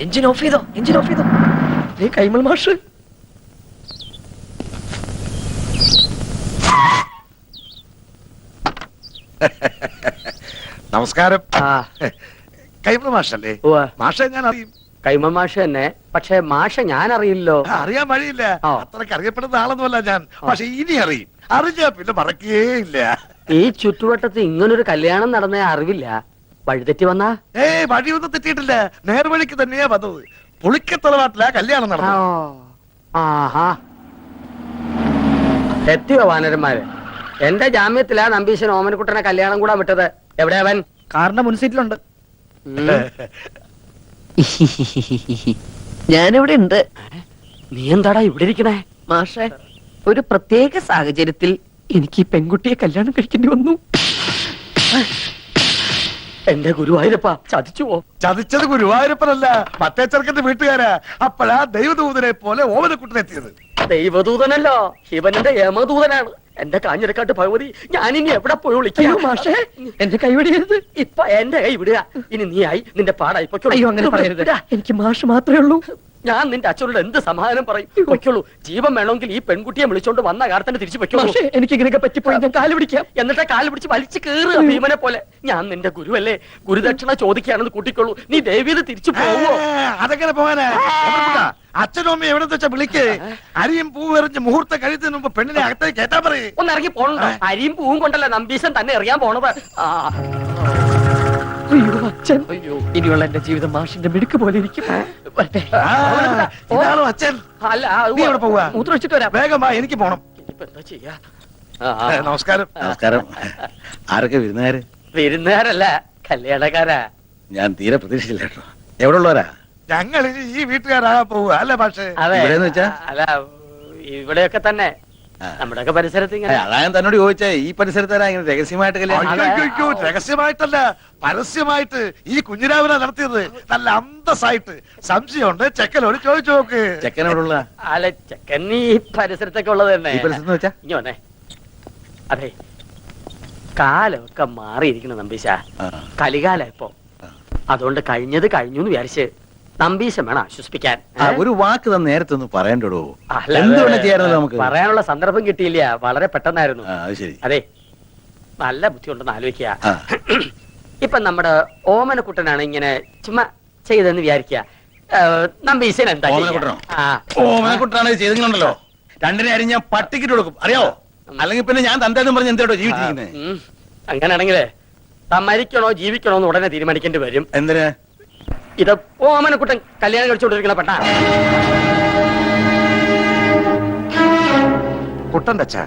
Engine off ചെയ്തോ, engine off ചെയ്തോ. നീ കൈമൾ മാഷ്. നമസ്കാരം. കൈമൾ മാഷല്ലേ? മാഷെ ഞാൻ അറിയും. കൈമൾ മാഷ് തന്നെ. പക്ഷെ മാഷ ഞാൻ അറിയില്ലോ. അറിയാൻ വഴിയില്ല, അത്രക്ക് അറിയപ്പെടുന്ന ആളൊന്നുമല്ല ഞാൻ. പക്ഷെ ഇനി അറിയും. അറിഞ്ഞാ പിന്നെ മറക്കേ ഇല്ല. ഈ ചുറ്റുവട്ടത്ത് ഇങ്ങനൊരു കല്യാണം നടന്ന അറിവില്ല. വഴിതെറ്റി വന്നാ? വഴിയൊന്നും തെറ്റിയിട്ടില്ല, നേർവഴിക്ക് തന്നെയാ വന്നത്. പുളിക്കത്തലവാട്ടിലാ കല്യാണം നടന്നത്. ആഹാ, എത്തിയോ വാനരന്മാര്? എന്റെ ജാമ്യത്തിലാ നമ്പീശൻ ഓമനക്കുട്ടനെ കല്യാണം കൂടാൻ വിട്ടത്. എവിടെ അവൻ? കാറിന്റെ മുൻസീറ്റിലുണ്ട്. ഞാനിവിടെ ഉണ്ട്. നീ എന്താടാ ഇവിടെ ഇരിക്കണേ? മാഷെ, ഒരു പ്രത്യേക സാഹചര്യത്തിൽ എനിക്ക് ഈ പെൺകുട്ടിയെ കല്യാണം കഴിക്കേണ്ടി വന്നു. എന്റെ ഗുരുവായൂരപ്പ, ചതിച്ചുവോ? ചതിച്ചത് ഗുരുവായൂരപ്പനല്ല, മറ്റേ ചെറുക്കന്റെ വീട്ടുകാരാ. അപ്പോഴാ ദൈവദൂതനെ പോലെ ഓമനക്കുട്ടനെത്തിയത്. ദൈവദൂതനല്ലോ, ശിവനന്റെ യമദൂതനാണ്. എന്റെ കാഞ്ഞിരക്കാട്ട് ഭഗവതി, ഞാനിനി എവിടെ പോയി വിളിക്കാം? മാഷെ, എന്റെ കൈവിടരുത്. ഇപ്പൊ എന്റെ കൈ വിടുക. ഇനി നീ ആയി, നിന്റെ പാടായി. അയ്യോ, അങ്ങനെ പറയരുത്. എനിക്ക് മാഷ് മാത്രമേ ഉള്ളൂ. ഞാൻ നിന്റെ അച്ഛനോട് എന്ത് സമാധാനം പറയും? പൊയ്ക്കോളൂ. ജീവൻ വേണമെങ്കിൽ ഈ പെൺകുട്ടിയെ വിളിച്ചോണ്ട് വന്ന കാലത്തിന് തിരിച്ചു പൊയ്ക്കോളൂ. എനിക്ക് ഇങ്ങനെയൊക്കെ പറ്റിപ്പോയി ഞാൻ കാല് പിടിക്കാം. എന്നിട്ട് കാല് പിടിച്ച് വലിച്ചു കയറുക ഭീമനെ പോലെ. ഞാൻ നിന്റെ ഗുരുവല്ലേ, ഗുരുദക്ഷിണ ചോദിക്കുകയാണെന്ന് കൂട്ടിക്കൊള്ളൂ. നീ ദേവീത് തിരിച്ചു പോവോ? അതെങ്ങനെ പോകാനാ? അച്ഛനും അമ്മയും എവിടെ വെച്ചാ വിളിക്കേ. അരിയും പൂവും എറിഞ്ഞ് മുഹൂർത്തം കഴിയുന്നതിന് മുമ്പ് പെണ്ണിനെ അകത്തേക്ക് കേട്ടാ പറയേ. ഒന്ന് ഇറങ്ങി പോണോ? അരിയും പൂവും കൊണ്ടല്ല നമ്പീശൻ തന്നെ എറിയാൻ പോണത്. അയ്യോ അച്ഛൻ, ഇനിയുള്ള എന്റെ ജീവിതം മാഷിന്റെ മിടുക്ക് പോലെ ഇരിക്കും. അച്ഛൻ അല്ല, മൂത്ര വെച്ചിട്ട് വരാം. വേഗം വാ, എനിക്ക് പോണം. എന്താ ചെയ്യാ? നമസ്കാരം. നമസ്കാരം. ആരൊക്കെ വിരുന്നുകാര്? വിരുന്നുകാരല്ല, കല്യാണക്കാരാ. ഞാൻ തീരെ പ്രതീക്ഷിച്ചില്ല കേട്ടോ. എവിടെ ഉള്ളവരാ? ഞങ്ങൾ ഈ വീട്ടുകാരാകാൻ പോവുക അല്ല പക്ഷേ? ഇവിടെന്ന് വെച്ചാ? അല്ല, ഇവിടെയൊക്കെ തന്നെ, നമ്മുടെയൊക്കെ പരിസരത്ത് ഇങ്ങനെ. അതാ ഞാൻ തന്നോട് ചോദിച്ചേ, ഈ പരിസരത്താരാ ഇങ്ങനെ രഹസ്യമായിട്ട് കല്യാണം? രഹസ്യമായിട്ടല്ല, പരസ്യമായിട്ട് ഈ കുഞ്ഞിരാവിനെ നടത്തിയത്. നല്ല അന്തസ്സായിട്ട്. സംശയമുണ്ട്, ചെക്കനോട് ചോദിച്ചു നോക്ക്. ചെക്കനോടുള്ള? അല്ല, ചെക്കൻ ഈ പരിസരത്തൊക്കെ ഉള്ളത് തന്നെ. ഈ പരിസരത്ത് വെച്ചാ? ഇനി വന്നേ. അതെ, കാലമൊക്കെ മാറിയിരിക്കണം നമ്പീശ. കലികാലം ഇപ്പൊ. അതുകൊണ്ട് കഴിഞ്ഞത് കഴിഞ്ഞു എന്ന് വിചാരിച്ച് നമ്പീശം വേണം ആശ്വസിപ്പിക്കാൻ. ഒരു വാക്ക് തന്നെ നേരത്തെ ഒന്ന് പറയണ്ടോ? നമുക്ക് പറയാനുള്ള സന്ദർഭം കിട്ടിയില്ല, വളരെ പെട്ടെന്നായിരുന്നു. അതെ, നല്ല ബുദ്ധി ഉണ്ടെന്ന് ആലോചിക്കുക. ഇപ്പൊ നമ്മുടെ ഓമനക്കുട്ടനാണ് ഇങ്ങനെ ചുമ്മാ ചെയ്തെന്ന് വിചാരിക്കുക. നമ്പീശൻ എന്താ? ഓമനക്കുട്ടനാണ് ചെയ്തിട്ടുണ്ടല്ലോ. രണ്ടിനെ ആരും ഞാൻ പട്ടിക്കിട്ട് കൊടുക്കും, അറിയാവോ? അല്ലെങ്കിൽ പിന്നെ ഞാൻ തന്തേന്നും പറഞ്ഞ് എന്തോ ജീവിച്ചിരിക്കുന്നത്. അങ്ങനെയാണെങ്കിലേ മരിക്കണോ ജീവിക്കണോ എന്ന് ഉടനെ തീരുമാനിക്കേണ്ടി വരും. എന്തിന്? ഇത് ഓമനക്കുട്ടൻ കല്യാണം കഴിച്ചുകൊണ്ടിരിക്കണ പെട്ടാ. കുട്ടന്റെ അച്ഛ,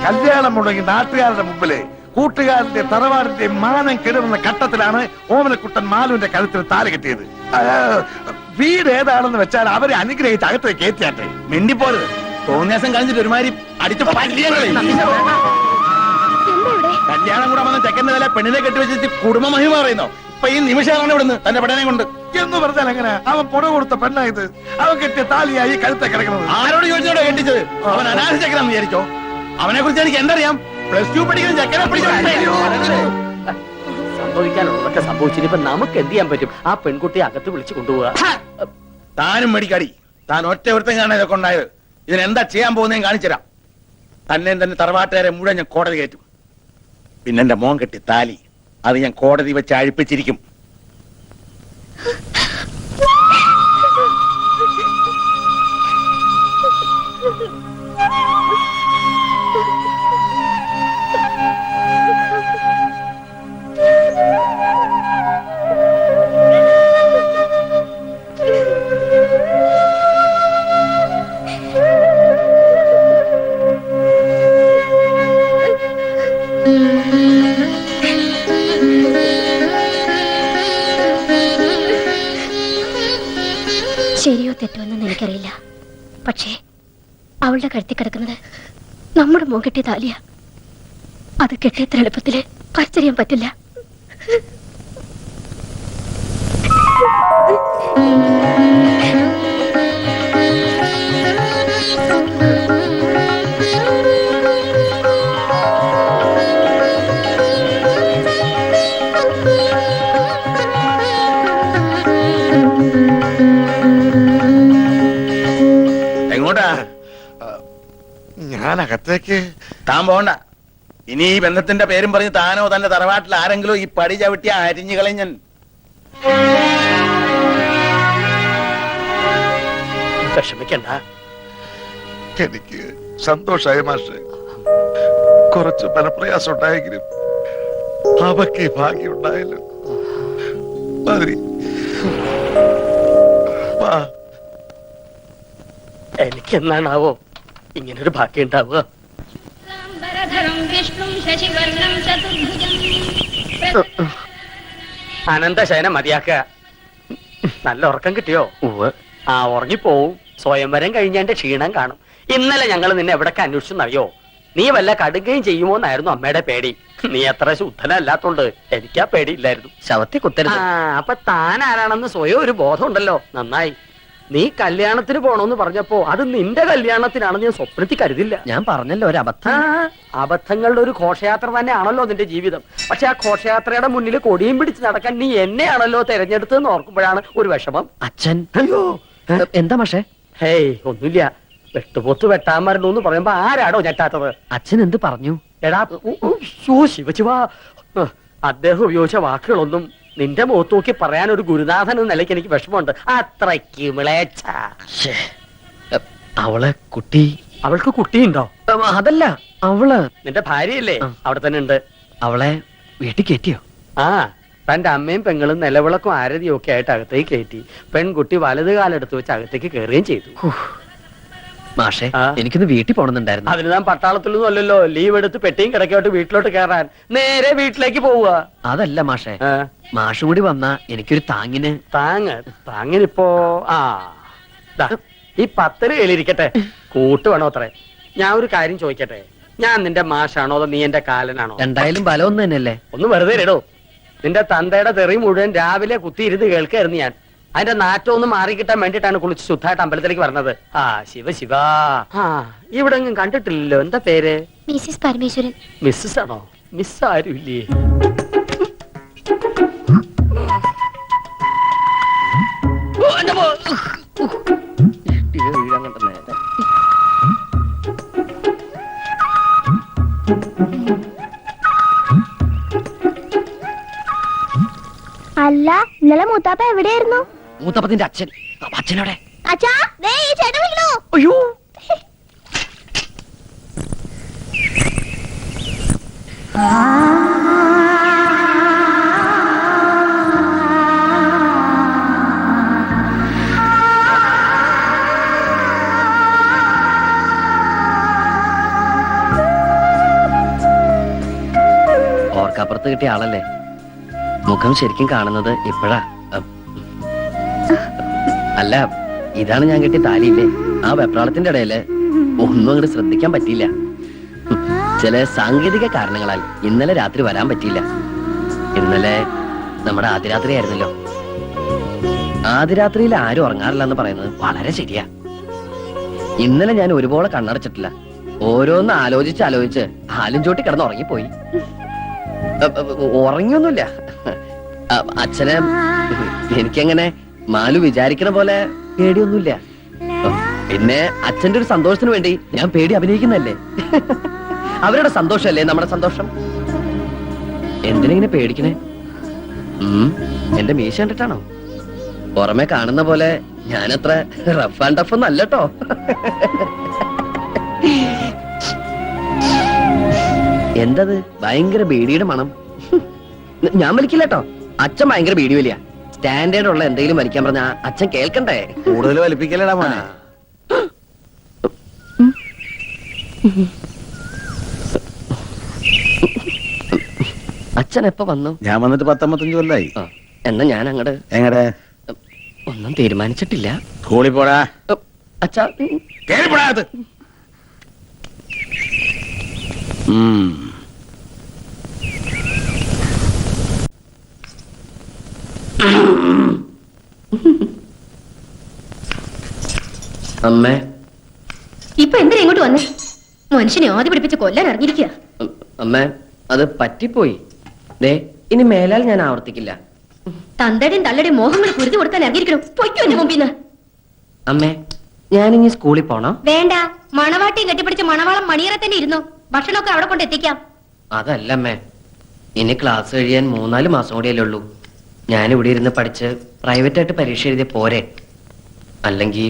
കല്യാണം മുടങ്ങി നാട്ടുകാരുടെ മുമ്പില് കൂട്ടുകാരന്റെ തറവാടിന്റെ മാനം കെടുന്ന ഘട്ടത്തിലാണ് ഓമനക്കുട്ടൻ മാലുവിന്റെ കഴുത്തിൽ താല കെട്ടിയത്. വീട് ഏതാണെന്ന് വെച്ചാൽ അവരെ അനുഗ്രഹിച്ച് അകത്തേക്ക് കയറ്റിയാട്ടെ. മിണ്ടിപ്പോരുത്. തോന്നിയാസം കഴിഞ്ഞിട്ട് ഒരുമാതിരി അടിച്ച് കല്യാണം കൂടെ വന്ന ചെക്കന്റെ തല പെണ്ണിനെ കെട്ടിവെച്ചിട്ട് കുടുംബ മഹിമ പറയുന്നോ? ഇപ്പൊ ഈ നിമിഷമാണ് ഇവിടുന്ന് തന്റെ പെടനെ കൊണ്ട് എന്ന് പറഞ്ഞാൽ എങ്ങനെ? അവൻ പുട കൊടുത്ത പെണ്ണായത്. അവൻ കെട്ടിയ താലിയായി കഴുത്തെ കിടക്കുന്നത്. ആരോട് ചോദിച്ചോടെ കെട്ടിച്ചത്? അവൻ അനാഥ ചെക്കനാന്ന് വിചാരിച്ചോ? അവനെ കുറിച്ച് എനിക്ക് എന്തറിയാം? +2 പഠിക്കുന്ന ചെക്കനെ സംഭവിക്കാനുള്ളതൊക്കെ സംഭവിച്ചിട്ട് നമുക്ക് എന്ത് ചെയ്യാൻ പറ്റും? ആ പെൺകുട്ടിയെ അകത്ത് വിളിച്ചു കൊണ്ടുപോവുക. താനും മേടിക്കാടി. താൻ ഒറ്റ ഒരുത്തം കാണാൻ ഇതൊക്കെ ഉണ്ടായത്. ഇതിനെന്താ ചെയ്യാൻ പോകുന്നതെന്ന് കാണിച്ചുതരാം. തന്നെ തന്നെ തറവാട്ടുകാരെ മുഴുവൻ ഞാൻ കോടതി കയറ്റും. പിന്നെ എന്റെ മോൻ കെട്ടി താലി അത് ഞാൻ കോടതി വെച്ച് അഴിപ്പിച്ചിരിക്കും. ശരിയോ തെറ്റുമെന്ന് എനിക്കറിയില്ല. പക്ഷേ അവളുടെ കഴുത്തി കിടക്കുന്നത് നമ്മുടെ മോൻ കെട്ടിയ താലിയ. അത് കെട്ടിയത്ര എളുപ്പത്തില് പറിച്ചറിയാൻ പറ്റില്ല. ഞാൻ അകത്തേക്ക്. താൻ പോണ്ട. ഇനി ഈ ബന്ധത്തിന്റെ പേരും പറഞ്ഞ് താനോ തന്റെ തറവാട്ടിൽ ആരെങ്കിലും ഈ പടി ചവിട്ടി അരിഞ്ഞു കളഞ്ഞൻ. വിഷമിക്കണ്ട. എനിക്ക് സന്തോഷായ മാഷെ. കുറച്ച് മനപ്രയാസം ഉണ്ടായെങ്കിലും അവക്ക് ഭാഗ്യം ഉണ്ടായല്ലോ. മതി. വാ. എനിക്കെന്നാണാവോ ഇങ്ങനൊരു ഭാഗ്യം ഉണ്ടാവുക? അനന്തശയനം മതിയാക്കുക. നല്ല ഉറക്കം കിട്ടിയോ? ആ ഉറങ്ങിപ്പോവും. സ്വയംവരം കഴിഞ്ഞതിന്റെ ക്ഷീണം കാണും. ഇന്നലെ ഞങ്ങൾ നിന്നെ എവിടൊക്കെ അന്വേഷിച്ചെന്നറിയോ? നീ വല്ല കടുകയും ചെയ്യുമോന്നായിരുന്നു അമ്മയുടെ പേടി. നീ അത്ര ശുദ്ധനല്ലാത്തോണ്ട് എനിക്കാ പേടിയില്ലായിരുന്നു. ശവത്തെ കുത്തരുത്. അപ്പൊ താൻ ആരാണെന്ന് സ്വയം ഒരു ബോധം ഉണ്ടല്ലോ. നന്നായി. നീ കല്യാണത്തിന് പോണോന്ന് പറഞ്ഞപ്പോ അത് നിന്റെ കല്യാണത്തിനാണെന്ന് ഞാൻ സ്വപ്നത്തിൽ കരുതില്ല. ഞാൻ പറഞ്ഞല്ലോ ഒരു അബദ്ധം. അബദ്ധങ്ങളുടെ ഒരു ഘോഷയാത്ര തന്നെയാണല്ലോ നിന്റെ ജീവിതം. പക്ഷെ ആ ഘോഷയാത്രയുടെ മുന്നിൽ കൊടിയും പിടിച്ച് നടക്കാൻ നീ എന്നെയാണല്ലോ തെരഞ്ഞെടുത്തതെന്ന് ഓർക്കുമ്പോഴാണ് ഒരു വിഷമം. അച്ഛൻ അയ്യോ, എന്താ മാഷേ? ഹേയ് ഒന്നുമില്ല. വെട്ടുപോത്ത് വെട്ടാൻ മരണു എന്ന് പറയുമ്പോ ആരാടോ ഞെട്ടാത്തത്? അച്ഛൻ എന്ത് പറഞ്ഞു? എടാ ശിവശിവാ, അദ്ദേഹം ഉപയോഗിച്ച വാക്കുകളൊന്നും നിന്റെ മുഖത്ത് നോക്കി പറയാൻ ഒരു ഗുരുനാഥൻ എന്ന നിലയ്ക്ക് എനിക്ക് വിഷമമുണ്ട്. അത്രയ്ക്ക് മിളേച്ച. അവളെ കുട്ടി. അവൾക്ക് കുട്ടിയുണ്ടോ? അതല്ല, അവള് നിന്റെ ഭാര്യയല്ലേ? അവിടെ തന്നെ ഉണ്ട്. അവളെ വീട്ടിൽ കയറ്റിയോ? ആ, തന്റെ അമ്മയും പെങ്ങളും നിലവിളക്കും ആരതിയും ഒക്കെ ആയിട്ട് അകത്തേക്ക് കയറ്റി. പെൺകുട്ടി വലത് കാലെടുത്ത് വെച്ച് അകത്തേക്ക് കയറുകയും ചെയ്തു. മാഷേ, എനിക്കൊന്ന് വീട്ടിൽ പോണെന്നുണ്ടായിരുന്നു. അതിന് താൻ പട്ടാളത്തിലൊന്നും അല്ലല്ലോ. ലീവ് എടുത്ത് പെട്ടിയും കിടക്കോട്ട് വീട്ടിലോട്ട് കയറാൻ നേരെ വീട്ടിലേക്ക് പോവുക. അതല്ല മാഷേ, മാഷും കൂടി വന്നാ എനിക്കൊരു താങ്ങിന്. താങ്ങിനിപ്പോ ഈ 10 കയ്യിലിരിക്കട്ടെ. കൂട്ട് വേണോ അത്രേ? ഞാൻ ഒരു കാര്യം ചോദിക്കട്ടെ. ഞാൻ നിന്റെ മാഷാണോ അതോ നീ എന്റെ കാലനാണോ? രണ്ടായാലും ബലം ഒന്ന് തന്നെയല്ലേ. ഒന്ന് വെറുതെ ഇടോ. നിന്റെ തന്തയുടെ തെറി മുഴുവൻ രാവിലെ കുത്തിയിരുന്ന് കേൾക്കായിരുന്നു ഞാൻ. അതിന്റെ നാറ്റം ഒന്ന് മാറിക്കിട്ടാൻ വേണ്ടിയിട്ടാണ് കുളിച്ച് ശുദ്ധമായിട്ട് അമ്പലത്തിലേക്ക് പറഞ്ഞത്. ആ ശിവ ശിവ. ഇവിടെ എങ്ങും കണ്ടിട്ടില്ലല്ലോ. എന്താ പേര്? മിസ്സിസ് പരമേശ്വരൻ. മിസ്സസ് ആണോ? മിസ് ആരുമില്ലേ? അല്ല, ഇന്നലെ മൂത്താപ്പ എവിടെയായിരുന്നു? മൂത്തപ്പത്തിന്റെ അച്ഛൻ. അച്ഛനോടെ. അച്ഛാ, ദേ ഈ ചേട്ടൻ വിളിക്കണോ? അയ്യോ, ഓർക്കപ്പുറത്ത് കിട്ടിയ ആളല്ലേ. മുഖം ശരിക്കും കാണുന്നത് ഇപ്പോഴാ. അല്ല, ഇതാണ് ഞാൻ കെട്ടിയ താലിയില്ലേ. ആ വെപ്രാളത്തിന്റെ ഇടയില് ഒന്നും അങ്ങോട്ട് ശ്രദ്ധിക്കാൻ പറ്റിയില്ല. ചില സാങ്കേതിക കാരണങ്ങളാൽ ഇന്നലെ രാത്രി വരാൻ പറ്റിയില്ല. ഇന്നലെ നമ്മുടെ ആദ്യരാത്രി ആയിരുന്നല്ലോ. ആദ്യരാത്രിയിൽ ആരും ഉറങ്ങാറില്ല എന്ന് പറയുന്നത് വളരെ ശരിയാ. ഇന്നലെ ഞാൻ ഒരുപോലെ കണ്ണടച്ചിട്ടില്ല. ഓരോന്ന് ആലോചിച്ച് ഹാലും ചോട്ടി കിടന്ന് ഉറങ്ങിപ്പോയി. ഉറങ്ങിയൊന്നുമില്ല. അച്ഛനെ എനിക്കങ്ങനെ മാലു വിചാരിക്കണ പോലെ പേടിയൊന്നുമില്ല. പിന്നെ അച്ഛന്റെ ഒരു സന്തോഷത്തിന് വേണ്ടി ഞാൻ പേടി അഭിനയിക്കുന്നല്ലേ. അവരുടെ സന്തോഷല്ലേ നമ്മുടെ സന്തോഷം. എന്തിനെങ്ങനെ പേടിക്കണേ? എന്റെ മീശ കണ്ടിട്ടാണോ? പുറമെ കാണുന്ന പോലെ ഞാനത്ര റഫ് ആൻഡ് ടഫ് ഒന്നും അല്ലട്ടോ. എന്തത് ഭയങ്കര ബീഡിയുടെ മണം? ഞാൻ വലിക്കില്ല കേട്ടോ. അച്ഛൻ ഭയങ്കര ബീഡി വലിയ. സ്റ്റാൻഡേർഡ് ഉള്ള എന്തെങ്കിലും വലിക്കാൻ പറഞ്ഞ അച്ഛൻ കേൾക്കണ്ടേ? കൂടുതൽ വലിപ്പിക്കലടാ മോനെ. അച്ഛൻ എപ്പോ വന്നു? ഞാൻ വന്നിട്ട് 19 കൊല്ലായി. എന്നാ ഞാൻ അങ്ങട്. എങ്ങടെ? ഒന്നും തീരുമാനിച്ചിട്ടില്ല. സ്കൂളിൽ പോടാ. അച്ഛാ, കേറിപ്പോടാ. അമ്മേ, ഇപ്പൊ എന്തിനാ ഇങ്ങോട്ട് വന്നേ? മനുഷ്യനെ ആദ്യം പിടിപ്പിച്ച് കൊല്ലാൻ ഇറങ്ങിയിരിക്കുക. അമ്മേ, അത് പറ്റിപ്പോയി. ദേ, ഇനി മേലാൽ ഞാൻ ആവർത്തിക്കില്ല. തന്തയുടെയും തള്ളയുടെയും മോഹങ്ങൾ കുരുതി കൊടുക്കാൻ ഇറങ്ങിയിരിക്കണം. പൊയ്ക്കോ എന്റെ മുമ്പിന്ന്. അമ്മേ, ഞാനിനി സ്കൂളിൽ പോണം. വേണ്ട, മണവാട്ടിയും കെട്ടിപ്പിടിച്ച മണവാളം മണിയറ തന്നെ ഇരുന്നു. ഭക്ഷണമൊക്കെ അവിടെ കൊണ്ട് എത്തിക്കാം. അതല്ലമ്മേ, ഇനി ക്ലാസ് കഴിയാൻ 3-4 മാസം കൂടിയല്ലേ ഉള്ളൂ. ഞാനിവിടെ ഇരുന്ന് പഠിച്ച് പ്രൈവറ്റായിട്ട് പരീക്ഷ എഴുതിയ പോരെ? അല്ലെങ്കിൽ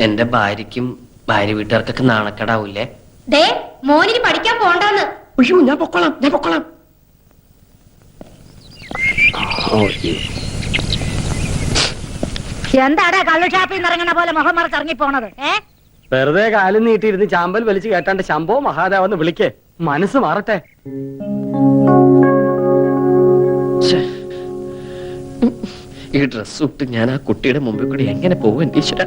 എന്റെ ഭാര്യയ്ക്കും ഭാര്യ വീട്ടുകാർക്കൊക്കെ നാണക്കേടാവൂലേ? ദേ, മോനിന് പഠിക്കാൻ പോണ്ടാന്ന്. ഉയ്യോ, ഞാൻ പൊക്കോളാം. എന്താടാ കള്ളുഷാപ്പിൽ നിന്ന് ഇറങ്ങണ പോലെ മുഖം മറച്ച് ഇറങ്ങി പോണത്? വെറുതെ കാലും നീട്ടിയിരുന്ന് ചാമ്പൽ വലിച്ചു കേട്ടാണ്ട് ശംഭോ മഹാദേവന്ന് വിളിക്കേ, മനസ്സ് മാറട്ടെ. ശ്ശേ. ഈ ഡ്രസ് ഇട്ട് ഞാൻ ആ കുട്ടിയുടെ മുമ്പിൽ കൂടി എങ്ങനെ പോകും എന്റെ ഈശ്വര?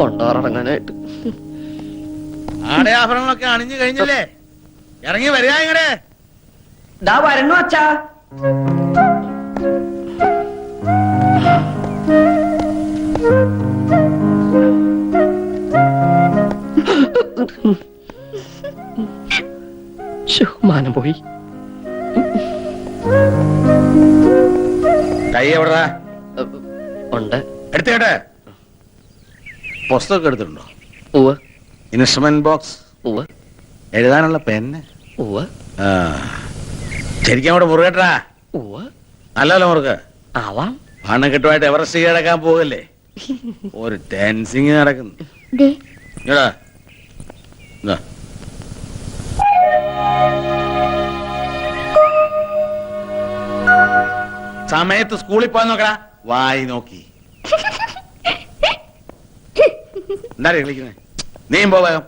കൊണ്ടോറങ്ങാനായിട്ട് ആടയാഭരണങ്ങളൊക്കെ അണിഞ്ഞു കഴിഞ്ഞില്ലേ? ഇറങ്ങി വരിക ഇങ്ങടെ. ദാ വരണു അച്ഛാ. മാനം പോയി. കൈ എവിടാ? ഉണ്ട്. എടുത്തേട്ടെ. പുസ്തകം എടുത്തിട്ടുണ്ടോ? ഉവ്വ് ഇൻസ്ട്രുമെന്റ് ബോക്സ്, ഉവ്വ് എഴുതാനുള്ള പെന്ന്. ഉവ്വ് ശരിക്കും അവിടെ മുറുകട്ടാ. ഉവ്വ്. നല്ലല്ലോ മുറുക്ക്. ആവാം. പണക്കെട്ടുമായിട്ട് എവറസ്റ്റ് കീഴടക്കാൻ പോകല്ലേ? ഒരു ടെൻസിങ് നടക്കുന്നു. ദേ, ഇങ്ങടാ. ഇതാ. സമയത്ത് സ്കൂളിൽ പോയി നോക്കടാ. വായി നോക്കി എന്താ കളിക്കുന്നേ? നീയും പോവാം.